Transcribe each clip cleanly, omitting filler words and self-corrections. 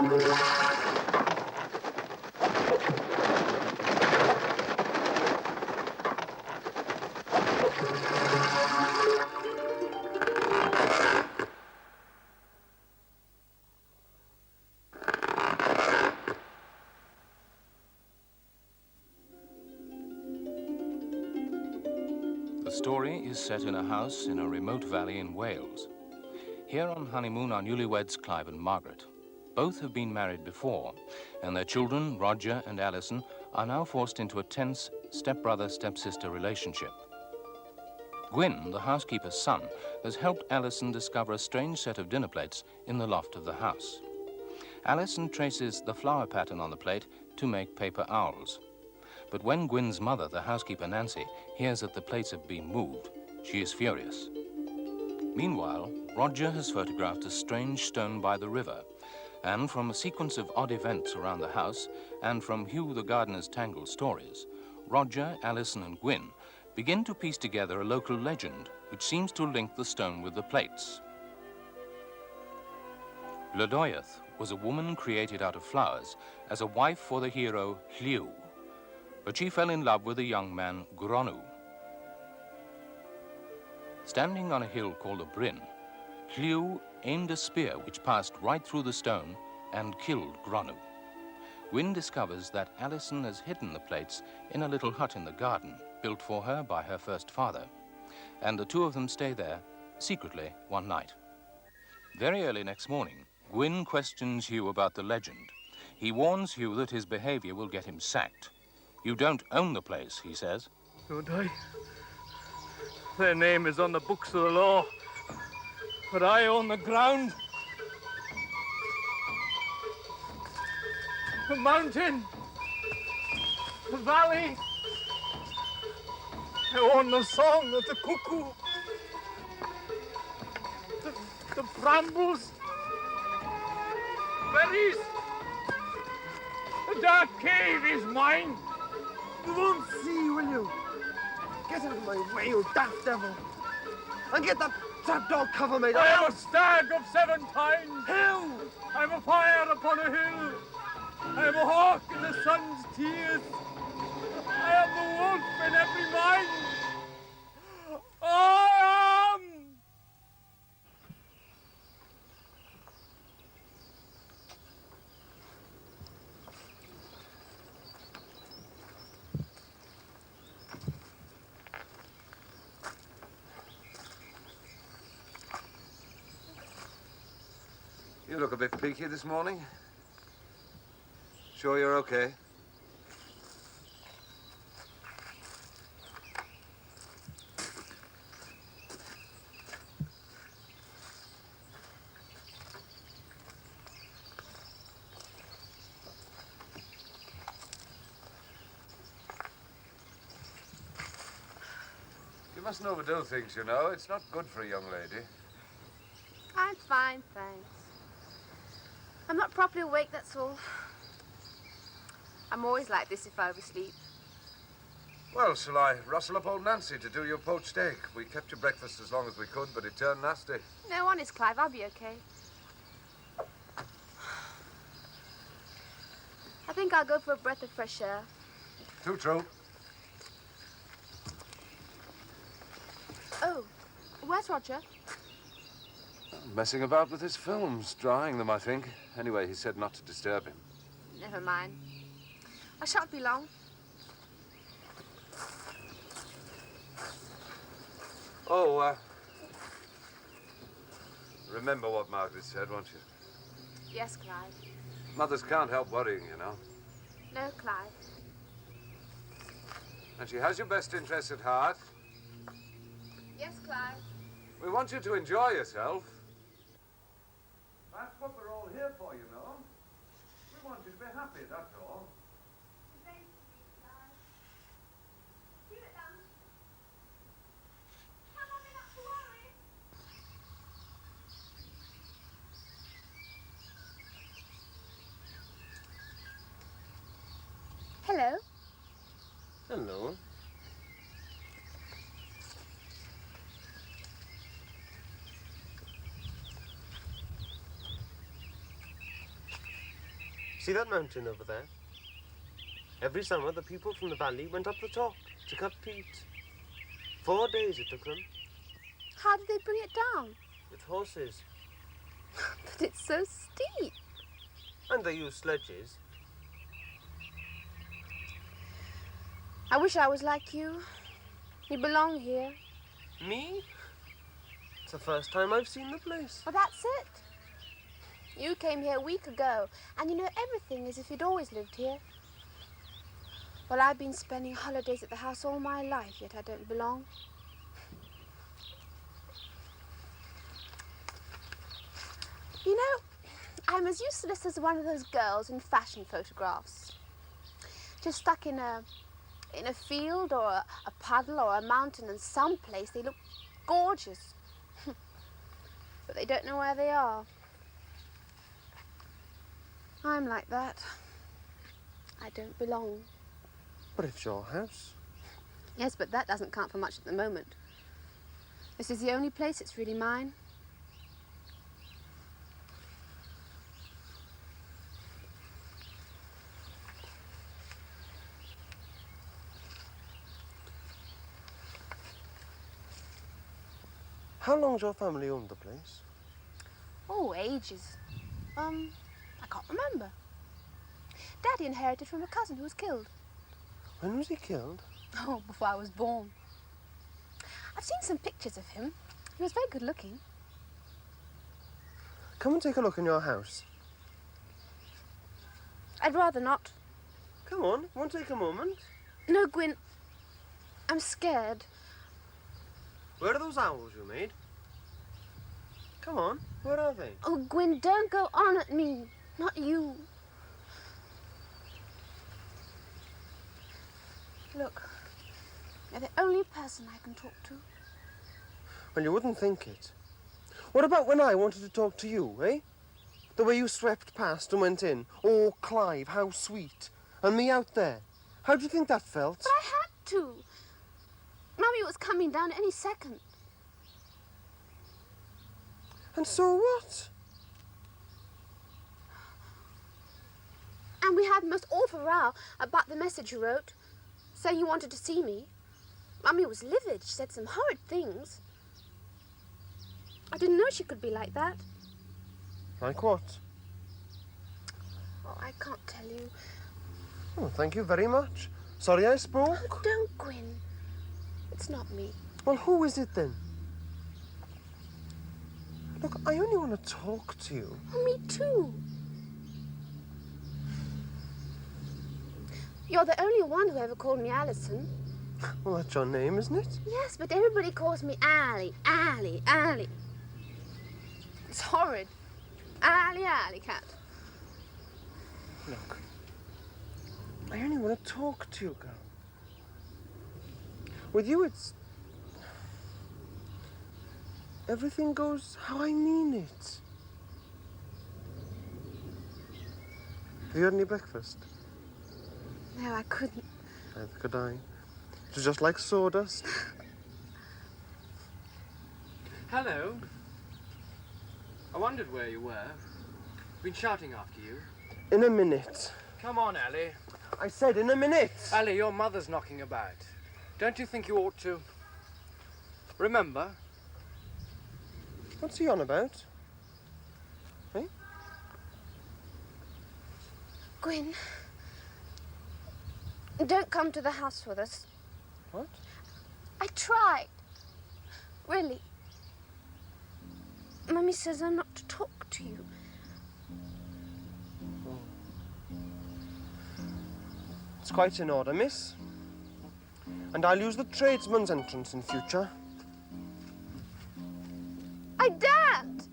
The story is set in a house in a remote valley in Wales. Here on honeymoon are newlyweds Clive and Margaret. Both have been married before, and their children, Roger and Alison, are now forced into a tense stepbrother-stepsister relationship. Gwyn, the housekeeper's son, has helped Alison discover a strange set of dinner plates in the loft of the house. Alison traces the flower pattern on the plate to make paper owls. But when Gwyn's mother, the housekeeper Nancy, hears that the plates have been moved, she is furious. Meanwhile, Roger has photographed a strange stone by the river, and from a sequence of odd events around the house, and from Hugh the gardener's tangled stories, Roger, Alison and Gwyn begin to piece together a local legend which seems to link the stone with the plates. Glydoiath was a woman created out of flowers as a wife for the hero Hugh, but she fell in love with the young man Gronw. Standing on a hill called a Bryn, Hugh aimed a spear which passed right through the stone and killed Gronw. Gwyn discovers that Alison has hidden the plates in a little hut in the garden, built for her by her first father, and the two of them stay there secretly one night. Very early next morning, Gwyn questions Hugh about the legend. He warns Hugh that his behavior will get him sacked. "You don't own the place," he says. "Don't I? Their name is on the books of the law, but I own the ground. The mountain, the valley. I own the song of the cuckoo, the brambles, berries. The dark cave is mine. You won't see, will you? Get out of my way, you daft devil. And get that trapdoor cover made up. I am a stag of 7 pines. Who? I am a fire upon a hill. I am a hawk in the sun's tears. I am the wolf in every mine. I am! You look a bit peaky this morning. Sure you're okay? You mustn't overdo things, you know. It's not good for a young lady. I'm fine, thanks. I'm not properly awake, that's all. I'm always like this if I oversleep. Well, shall I rustle up old Nancy to do your poached steak? We kept your breakfast as long as we could, but it turned nasty. No, honest, Clive, I'll be okay. I think I'll go for a breath of fresh air. Too true. Oh, where's Roger? Messing about with his films, drying them, I think. Anyway, he said not to disturb him. Never mind. I shan't be long. Oh, remember what Margaret said, won't you? Yes, Clive. Mothers can't help worrying, you know. No, Clive. And she has your best interests at heart. Yes, Clive. We want you to enjoy yourself. That's what we're all here for, you know. We want you to be happy, that's all. Hello. Hello. See that mountain over there? Every summer, the people from the valley went up the top to cut peat. 4 days it took them. How did they bring it down? With horses. But it's so steep. And they used sledges. I wish I was like you. You belong here. Me? It's the first time I've seen the place. Well, that's it. You came here a week ago, and you know everything as if you'd always lived here. Well, I've been spending holidays at the house all my life, yet I don't belong. You know, I'm as useless as one of those girls in fashion photographs. Just stuck in a field or a puddle or a mountain, and someplace they look gorgeous. But they don't know where they are. I'm like that. I don't belong. But it's your house. Yes, but that doesn't count for much at the moment. This is the only place that's really mine. How long's your family owned the place? Oh, ages. I can't remember. Daddy inherited from a cousin who was killed. When was he killed? Oh, before I was born. I've seen some pictures of him. He was very good looking. Come and take a look in your house. I'd rather not. Come on, won't take a moment. No, Gwyn. I'm scared. Where are those owls you made? Come on, where are they? Oh, Gwyn, don't go on at me. Not you. Look, you're the only person I can talk to. Well, you wouldn't think it. What about when I wanted to talk to you, eh? The way you swept past and went in. Oh, Clive, how sweet. And me out there. How do you think that felt? But I had to. Mummy was coming down any second. And so what? And we had the most awful row about the message you wrote, saying you wanted to see me. Mummy was livid. She said some horrid things. I didn't know she could be like that. Like what? Oh, I can't tell you. Oh, thank you very much. Sorry I spoke. Oh, don't, Gwyn. It's not me. Well, who is it then? Look, I only want to talk to you. Oh, me too. You're the only one who ever called me Alison. Well, that's your name, isn't it? Yes, but everybody calls me Allie, Allie, Allie. It's horrid. Allie, Allie, cat. Look, I only want to talk to you, girl. With you, it's... everything goes how I mean it. Have you had any breakfast? No, I couldn't. Neither could I. It was just like sawdust. Hello. I wondered where you were. Been shouting after you. In a minute. Come on, Allie. I said in a minute. Allie, your mother's knocking about. Don't you think you ought to... remember? What's he on about? Eh? Gwyn, don't come to the house with us. What? I tried. Really. Mummy says I'm not to talk to you. It's quite in order, miss. And I'll use the tradesman's entrance in future. I daren't.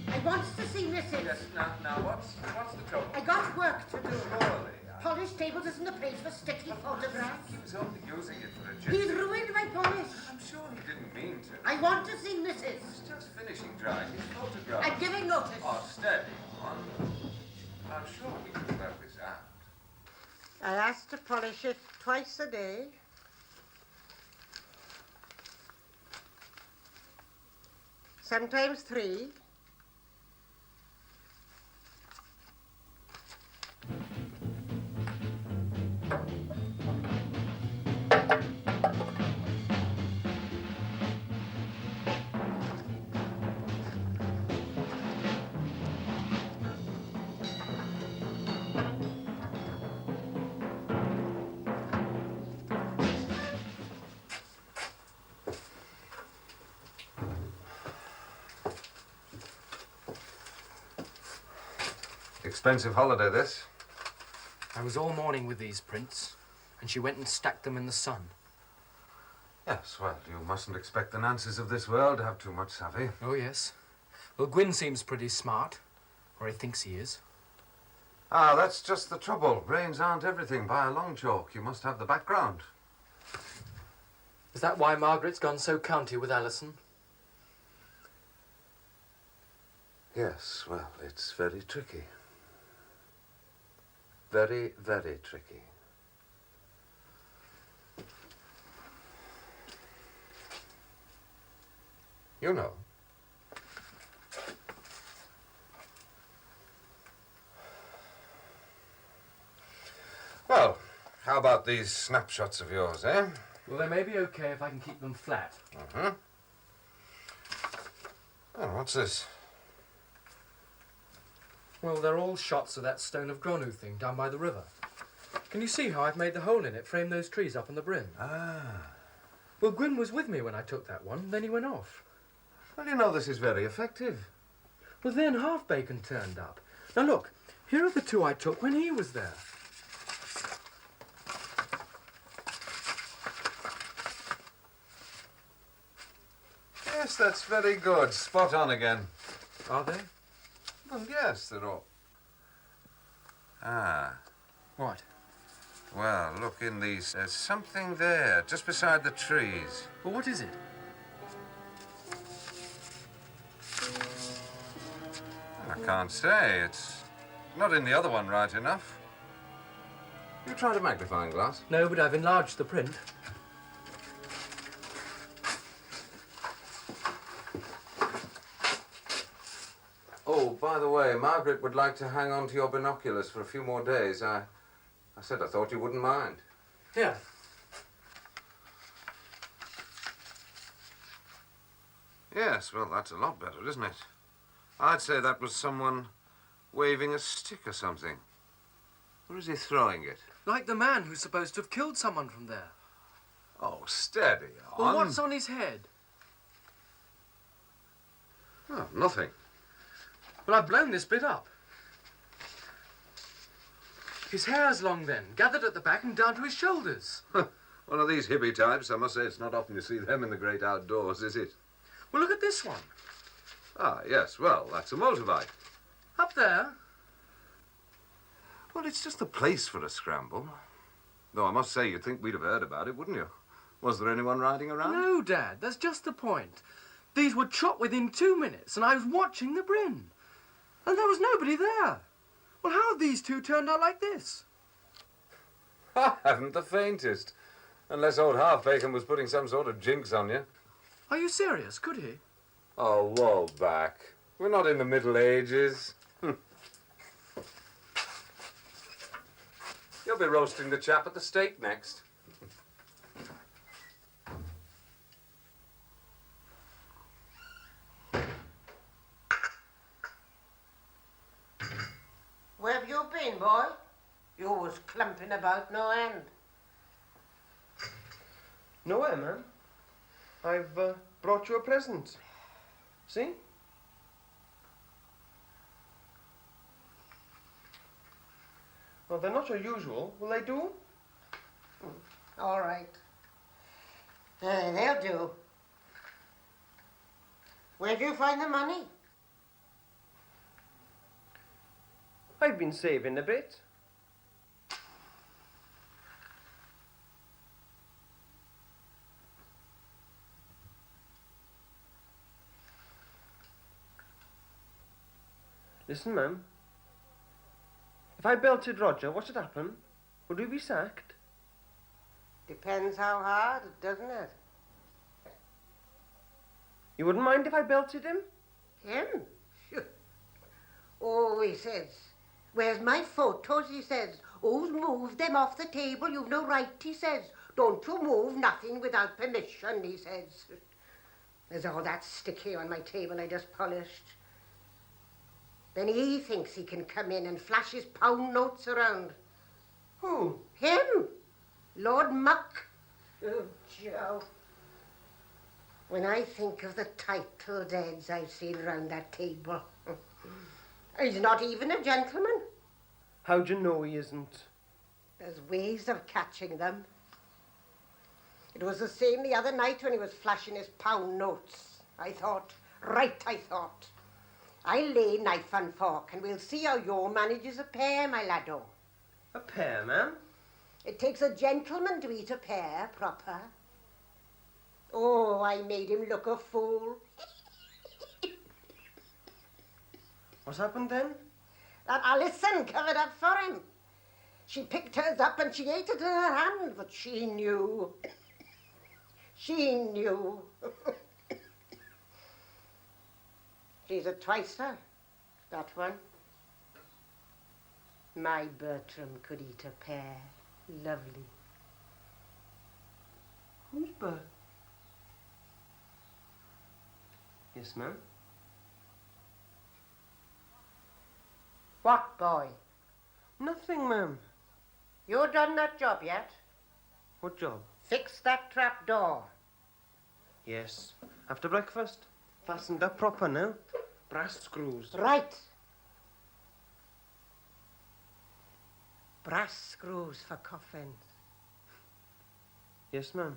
I want to see Mrs. Yes, now, what's the trouble? I got work to do. Surely. Polished tables isn't the place for sticky photographs. He was only using it for a He's gesture. ruined my polish. I'm sure he didn't mean to. I want to see Mrs. He's just finishing drying his photographs. I'm giving notice. Oh, steady on. I'm sure we can work this out. I asked to polish it twice a day. Sometimes 3. Expensive holiday, this. I was all morning with these prints, and she went and stacked them in the sun. Yes, well, you mustn't expect the Nancies of this world to have too much savvy. Oh, yes. Well, Gwyn seems pretty smart, or he thinks he is. Ah, that's just the trouble. Brains aren't everything by a long chalk. You must have the background. Is that why Margaret's gone so county with Alison? Yes, well, it's very tricky. Very, very tricky. You know. Well, how about these snapshots of yours, eh? Well, they may be okay if I can keep them flat. Mm-hmm. Oh, what's this? Well, they're all shots of that stone of Gronu thing down by the river. Can you see how I've made the hole in it, frame those trees up on the brim? Ah. Well, Gwyn was with me when I took that one, then he went off. Well, you know, this is very effective. Well, then Half-Bacon turned up. Now, look, here are the 2 I took when he was there. Yes, that's very good. Spot on again. Are they? Well, yes, they're all... Ah. What? Well, look in these. There's something there, just beside the trees. Well, what is it? I can't say. It's not in the other one right enough. You tried a magnifying glass? No, but I've enlarged the print. Oh, by the way, Margaret would like to hang on to your binoculars for a few more days. I said I thought you wouldn't mind. Here. Yes, well, that's a lot better, isn't it? I'd say that was someone waving a stick or something. Where is he throwing it? Like the man who's supposed to have killed someone from there. Oh, steady on. Well, what's on his head? Oh, nothing. Well, I've blown this bit up. His hair's long then, gathered at the back and down to his shoulders. One of these hippie types. I must say it's not often you see them in the great outdoors, is it? Well, look at this one. Ah, yes, well, that's a motorbike. Up there. Well, it's just the place for a scramble. Though I must say, you'd think we'd have heard about it, wouldn't you? Was there anyone riding around? No, Dad, that's just the point. These were chopped within 2 minutes, and I was watching the Bryn. And there was nobody there. Well, how have these 2 turned out like this? I haven't the faintest. Unless old Half-Bacon was putting some sort of jinx on you. Are you serious? Could he? Oh, roll back. We're not in the Middle Ages. You'll be roasting the chap at the stake next. Where have you been, boy? You was clumping about no end. Nowhere, ma'am. I've brought you a present. See? Well, they're not your usual. Will they do? All right. They'll do. Where'd you find the money? I've been saving a bit. Listen, ma'am. If I belted Roger, what should happen? Would we be sacked? Depends how hard, doesn't it? You wouldn't mind if I belted him? Him? Phew. Oh, he says, where's my photos, he says. Who's moved them off the table? You've no right, he says. Don't you move nothing without permission, he says. There's all that sticky on my table I just polished. Then he thinks he can come in and flash his pound notes around. Who? Him? Lord Muck. Oh, Joe. When I think of the titled heads I've seen round that table, he's not even a gentleman. How'd you know he isn't? There's ways of catching them. It was the same the other night when he was flashing his pound notes. I thought, I'll lay knife and fork and we'll see how you manages a pear, my laddo. A pear, ma'am? It takes a gentleman to eat a pear proper. Oh, I made him look a fool. What's happened then? That Alison covered up for him. She picked hers up and she ate it in her hand, but she knew. She knew. She's a twicer, that one. My Bertram could eat a pear. Lovely. Who's Bert? Yes, ma'am. What, boy? Nothing, ma'am. You done that job yet? What job? Fix that trap door. Yes. After breakfast. Fastened up proper now. Brass screws. Right. Brass screws for coffins. Yes, ma'am.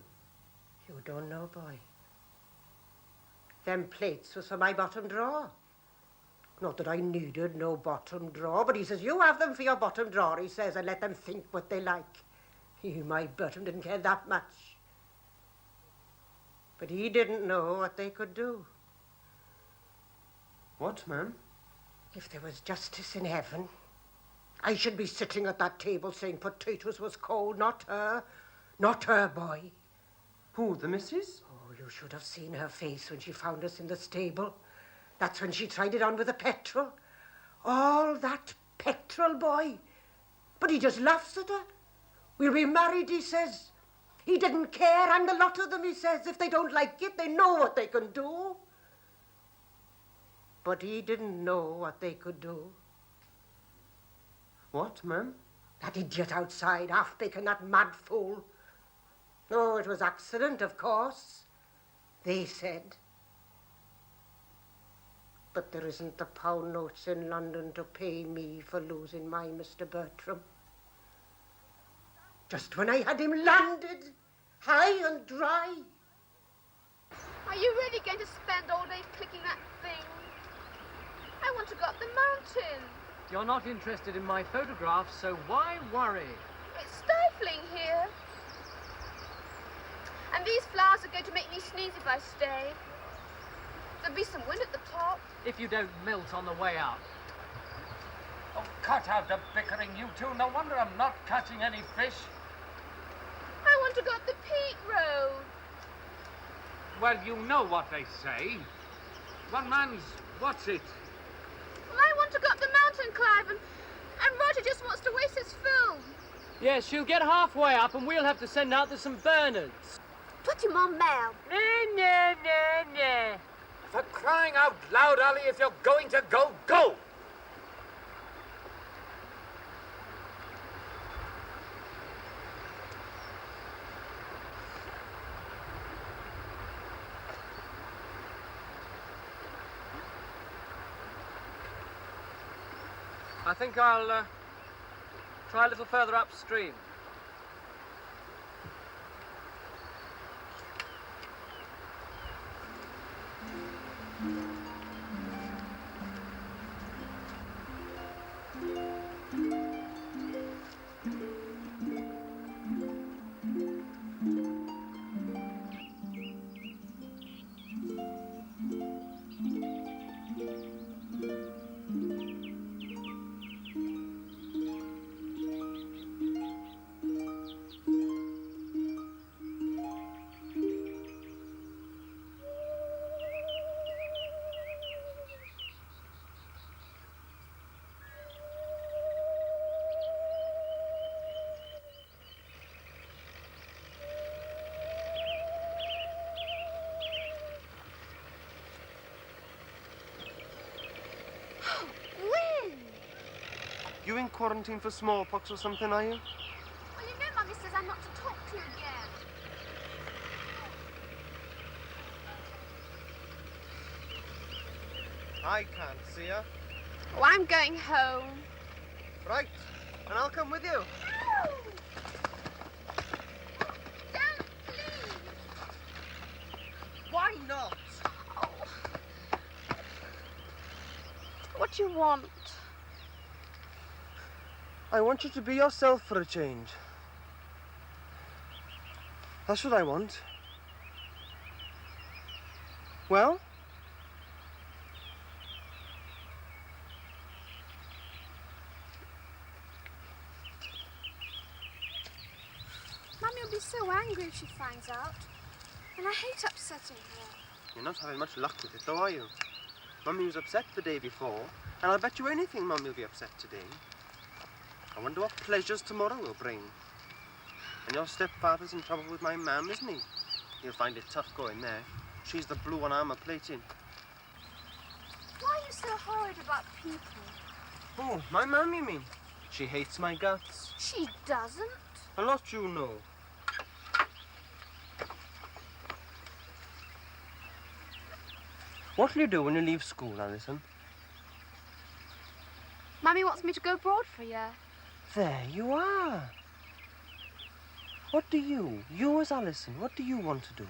You don't know, boy. Them plates was for my bottom drawer. Not that I needed no bottom drawer, but he says, you have them for your bottom drawer, he says, and let them think what they like. My Bertram didn't care that much. But he didn't know what they could do. What, ma'am? If there was justice in heaven, I should be sitting at that table saying potatoes was cold, not her. Not her, boy. Who, the missus? Oh, you should have seen her face when she found us in the stable. That's when she tried it on with the petrol. All that petrol, boy. But he just laughs at her. We'll be married, he says. He didn't care, and a lot of them, he says. If they don't like it, they know what they can do. But he didn't know what they could do. What, ma'am? That idiot outside, half-bacon, that mad fool. Oh, it was accident, of course, they said. But there isn't the pound notes in London to pay me for losing my Mr. Bertram. Just when I had him landed, high and dry. Are you really going to spend all day clicking that thing? I want to go up the mountain. You're not interested in my photographs, so why worry? It's stifling here. And these flowers are going to make me sneeze if I stay. There'll be some wind at the top. If you don't melt on the way up. Oh, cut out the bickering, you two. No wonder I'm not catching any fish. I want to go up the peak road. Well, you know what they say. One man's... what's it? Well, I want to go up the mountain, Clive, and Roger just wants to waste his film. Yes, she'll get halfway up and we'll have to send out some burners. Put him on mail. No. For crying out loud, Ali, if you're going to go, go! I think I'll try a little further upstream. in quarantine for smallpox or something, are you? Well, you know, Mummy says I'm not to talk to you again. I can't see her. Oh, I'm going home. Right, and I'll come with you. No! Don't, please! Why not? Oh. What do you want? I want you to be yourself for a change. That's what I want. Well? Mummy will be so angry if she finds out. And I hate upsetting her. You're not having much luck with it, though, are you? Mummy was upset the day before, and I'll bet you anything Mummy will be upset today. I wonder what pleasures tomorrow will bring. And your stepfather's in trouble with my mam, isn't he? He'll find it tough going there. She's the blue on armour plating. Why are you so horrid about people? Oh, my mam, you mean? She hates my guts. She doesn't. A lot you know. What'll you do when you leave school, Alison? Mummy wants me to go abroad for a year. There you are. What do you as Alison, what do you want to do?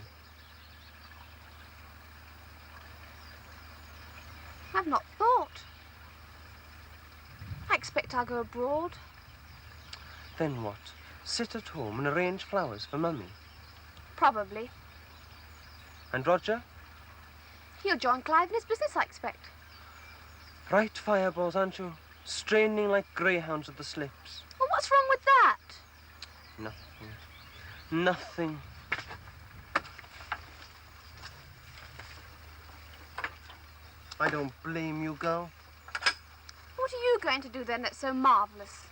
I've not thought. I expect I'll go abroad. Then what? Sit at home and arrange flowers for Mummy? Probably. And Roger? He'll join Clive in his business, I expect. Right fireballs, aren't you? Straining like greyhounds at the slips. Well, what's wrong with that? Nothing. Nothing. I don't blame you, girl. What are you going to do then that's so marvellous?